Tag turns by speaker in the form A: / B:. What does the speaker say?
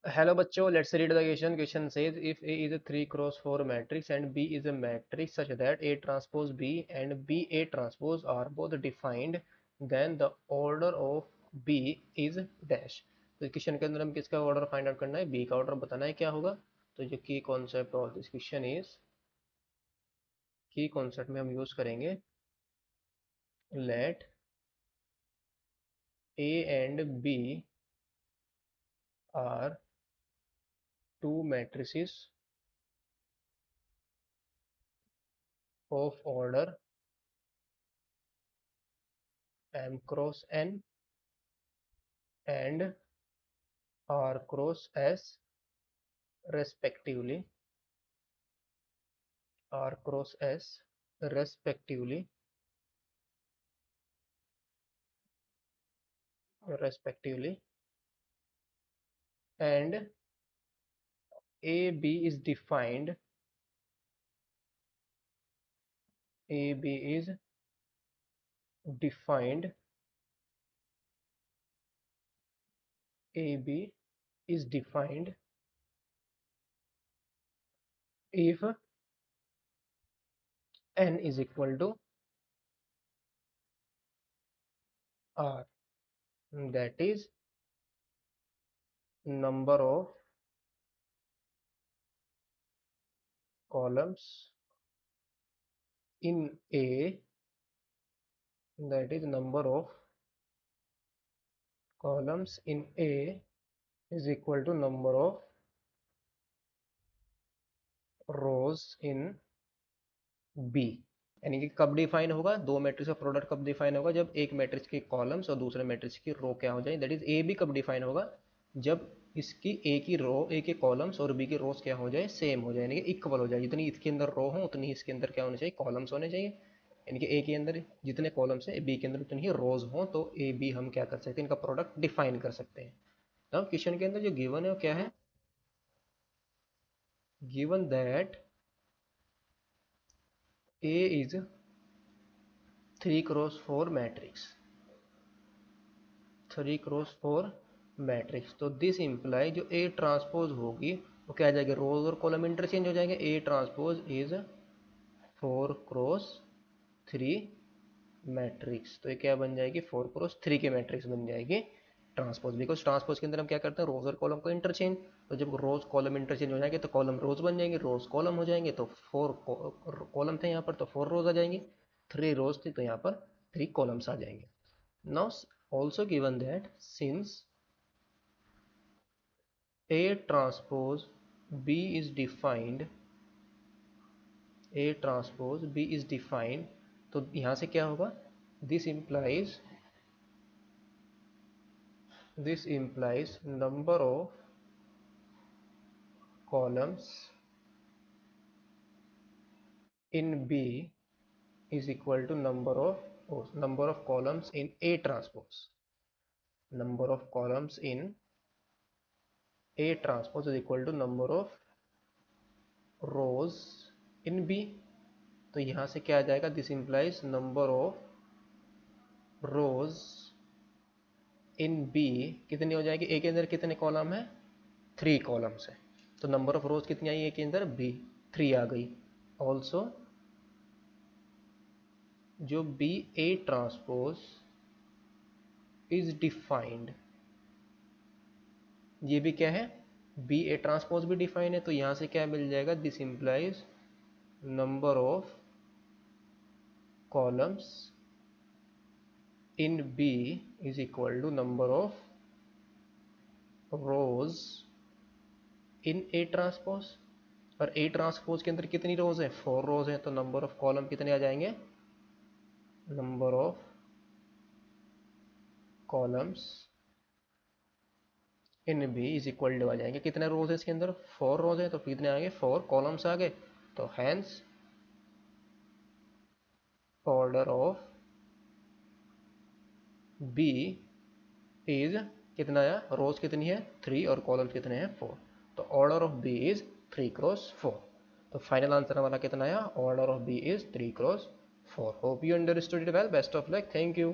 A: Hello बच्चों, let's read the question. Question says if A is a 3 cross 4 matrix and B is a matrix such that A transpose B and B A transpose are both defined, then the order of B is dash. तो question के अंदर हम किसका order find out करना है? B का order बताना है क्या होगा. तो जो की concept of this question is, की कॉन्सेप्ट में हम यूज करेंगे late A and B are two matrices of order m cross n and r cross s respectively, r cross s respectively, respectively, and AB is defined, AB is defined, AB is defined if n is equal to r, that is number of columns in A, that is number of columns in A is equal to number of rows in B. यानी कि कब define होगा, दो matrix का product कब define होगा? जब एक मैट्रिक्स के कॉलम्स और दूसरे मैट्रिक्स की रो क्या हो जाए, दैट इज ए भी कब डिफाइन होगा? जब इसकी ए की रो, ए के कॉलम्स और बी के रोज क्या हो जाए, सेम हो जाए, यानी कि इक्वल हो जाए. जितनी इसके अंदर रो हो उतनी ही इसके अंदर क्या होने चाहिए, कॉलम्स होने चाहिए. यानी कि ए के अंदर जितने कॉलम्स है, बी के अंदर उतनी ही रोज हो, तो ए बी हम क्या कर सकते हैं, इनका प्रोडक्ट डिफाइन कर सकते हैं. अब क्वेश्चन के अंदर जो गिवन है वो क्या है? Given that A is 3 cross 4 matrix, 3 cross 4 matrix. तो दिस इम्प्लाई जो ए ट्रांसपोज होगी वो क्या आ जाएगी, रोज और कॉलम इंटरचेंज हो जाएंगे. ए ट्रांसपोज इज 4 क्रॉस 3 मैट्रिक्स. तो ये क्या बन जाएगी, 4 क्रॉस 3 की मैट्रिक्स बन जाएगी ट्रांसपोज. बिकॉज ट्रांसपोज के अंदर हम क्या करते हैं, रोज और कॉलम को इंटरचेंज. तो जब रोज कॉलम इंटरचेंज हो जाएंगे तो कॉलम रोज बन जाएंगे, रोज कॉलम हो जाएंगे. तो 4 कॉलम थे यहाँ पर तो 4 रोज आ जाएंगी, 3 रोज थी तो यहाँ पर 3 कॉलम्स आ जाएंगे. Now also given that since A transpose B is defined, A transpose B is defined, तो यहाँ से क्या होगा, this implies number of columns in B is equal to number of columns in A transpose. Number of columns in A transpose is equal to number of rows in B. तो यहाँ से क्या आ जाएगा, this implies number of rows in B कितनी हो जाएगी, ए के अंदर कितने कॉलम है, 3 कॉलम्स है. तो नंबर ऑफ रोज कितनी आई ए के अंदर, बी 3 आ गई. ऑल्सो जो B A transpose is defined, ये भी क्या है, बी ए ट्रांसपोज भी डिफाइन है. तो यहाँ से क्या मिल जाएगा, this implies number of columns in B is equal to number of rows in A transpose. और ए ट्रांसपोज के अंदर कितनी रोज है, 4 रोज है. तो नंबर ऑफ कॉलम कितने आ जाएंगे, number of columns in B is equal to आ जाएंगे, कितने रोज है इसके अंदर, 4 रोज है, तो कितने आ गए, 4 कॉलम्स आ गए. तो hence order of B is कितना आया, रोज कितनी है 3 और कॉलम्स कितने हैं 4. तो order of B is 3 cross 4. तो फाइनल आंसर हमारा कितना आया, order of B is 3 cross 4. Hope you understood it well. Best of luck. Thank you.